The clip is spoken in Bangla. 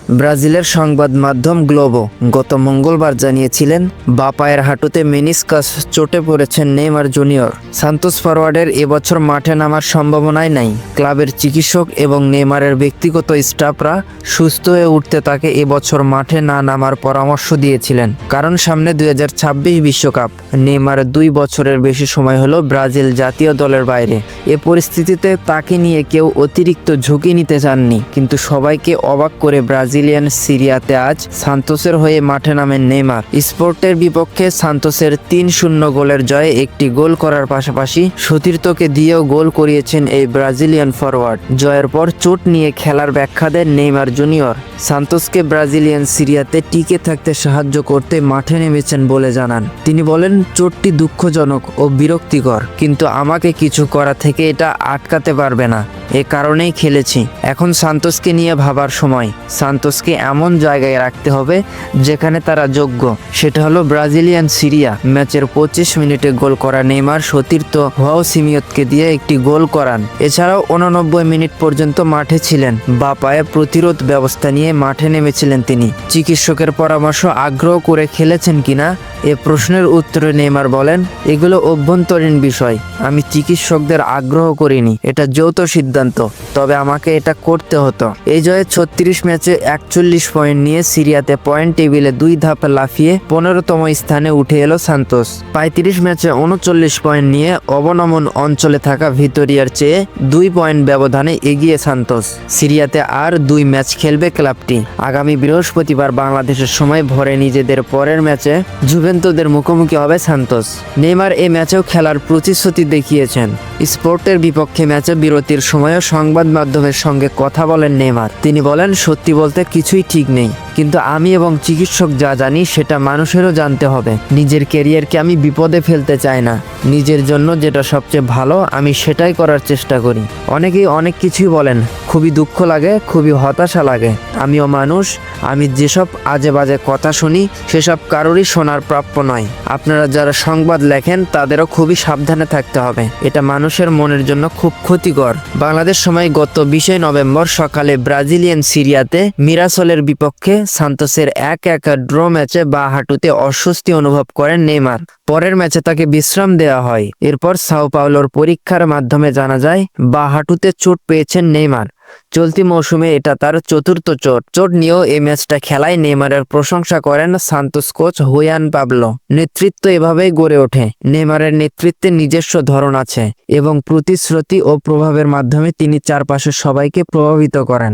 ব্রাজিলের সংবাদ মাধ্যম গ্লোবো গত মঙ্গলবার জানিয়েছিলেন বাঁ পায়ের হাঁটুতে মেনিসকাস চোটে পড়েছেন নেইমার জুনিয়র। সান্তোস ফরওয়ার্ডের এবছর মাঠে নামার সম্ভাবনাই নাই। ক্লাবের চিকিৎসক এবং নেইমারের ব্যক্তিগত স্টাফরা সুস্থ হয়ে উঠতে তাকে এবছর মাঠে না নামার পরামর্শ দিয়েছিলেন, কারণ সামনে 2026 বিশ্বকাপ। নেইমার 2 বছরের বেশি সময় হলো ব্রাজিল জাতীয় দলের বাইরে। এ পরিস্থিতিতে তাকে নিয়ে কেউ অতিরিক্ত ঝুঁকি নিতে চাননি, কিন্তু সবাইকে অবাক করে ব্রাজিলিয়ান সিরিয়াতে আজ সান্তোসের হয়ে মাঠে নামেন নেইমার। স্পোর্টের বিপক্ষে সান্তোসের 3-0 গোলের জয়ে একটি গোল করার পাশাপাশি সতীর্থকে দিয়েও গোল করিয়েছেন এই ব্রাজিলিয়ান ফরওয়ার্ড। জয়ের পর চোট নিয়ে খেলার ব্যাখ্যা দেন নেইমার জুনিয়র। সান্তোসকে ব্রাজিলিয়ান সিরিয়াতে টিকে থাকতে সাহায্য করতে মাঠে নেমেছেন বলে জানান। তিনি বলেন, চোটটি দুঃখজনক ও বিরক্তিকর, কিন্তু আমাকে কিছু করা থেকে এটা আটকাতে পারবে না। এ কারণেই খেলেছি। এখন সান্তোসকে নিয়ে ভাবার সময়। সান্তোসকে এমন জায়গায় রাখতে হবে যেখানে তারা যোগ্য, সেটা হলো ব্রাজিলিয়ান সিরিয়া। ম্যাচের 25 মিনিটে গোল করা নেইমার সতীর্থ হোয়াও সিমিওতকে দিয়ে একটি গোল করান। এছাড়াও 89 মিনিট পর্যন্ত মাঠে ছিলেন। বাঁ পায়ে প্রতিরোধ ব্যবস্থা নিয়ে মাঠে নেমেছিলেন তিনি। চিকিৎসকের পরামর্শ আগ্রহ করে খেলেছেন কিনা এ প্রশ্নের উত্তরে নেইমার বলেন, এগুলো অভ্যন্তরীণ বিষয়। আমি চিকিৎসকদের আগ্রহ করিনি, এটা যৌথ সিদ্ধান্ত, তবে আমাকে এটা করতে হতো। এই জয়ে 36 ম্যাচে 41 পয়েন্ট নিয়ে সিরিয়াতে পয়েন্ট টেবিলে 2 ধাপ লাফিয়ে 15তম স্থানে উঠে এলো সান্তোস। 35 ম্যাচে 39 পয়েন্ট নিয়ে অবনমন অঞ্চলে থাকা ভিটোরিয়ার চেয়ে 2 পয়েন্ট ব্যবধানে এগিয়ে সান্তোস। সিরিয়াতে আর 2 ম্যাচ খেলবে ক্লাবটি। আগামী বৃহস্পতিবার বাংলাদেশের সময় ভোরে নিজেদের পরের ম্যাচে জুভেন্তুসের মুখোমুখি হবে সান্তোস। নেইমার এই ম্যাচেও খেলার প্রতিশ্রুতি দেখিয়েছেন। স্পোর্টের বিপক্ষে ম্যাচে বিরতির সময়ও সংবাদ মাধ্যমের সঙ্গে কথা বলেন নেইমার। তিনি বলেন, সত্যি বলতে কিছুই ঠিক নেই, কিন্তু আমি এবং চিকিৎসক যা জানি সেটা মানুষেরও জানতে হবে। নিজের ক্যারিয়ারকে আমি বিপদে ফেলতে চাই না। নিজের জন্য যেটা সবচেয়ে ভালো আমি সেটাই করার চেষ্টা করি। অনেকেই অনেক কিছুই বলেন, খুবই দুঃখ লাগে, খুবই হতাশা লাগে। আমিও মানুষ, আমি যেসব আজে বাজে কথা শুনি সেসব কারোরই শোনার প্রাপ্য নয়। আপনারা যারা সংবাদ লেখেন তাদেরও খুবই সাবধানে থাকতে হবে। এটা মানুষের মনের জন্য খুব ক্ষতিকর। বাংলাদেশ সময় গত 20 নভেম্বর সকালে ব্রাজিলিয়ান সিরিয়াতে মিরাসলের বিপক্ষে সান্তোসের 1-1 ড্র ম্যাচে বাঁ হাঁটুতে অস্বস্তি অনুভব করেন নেইমার। পরের ম্যাচে তাকে বিশ্রাম দেওয়া হয়। এরপর সাও পাওলোর পরীক্ষার মাধ্যমে জানা যায় বাঁ হাঁটুতে চোট পেয়েছেন নেইমার। চলতি মৌসুমে এটা তার 4র্থ চোট নিয়েও এই ম্যাচটা খেলায় নেইমারের প্রশংসা করেন সান্তোস কোচ হুয়ান পাবলো। নেতৃত্ব এভাবেই গড়ে ওঠে। নেইমারের নেতৃত্বে নিজস্ব ধরন আছে এবং প্রতিশ্রুতি ও প্রভাবের মাধ্যমে তিনি চারপাশের সবাইকে প্রভাবিত করেন।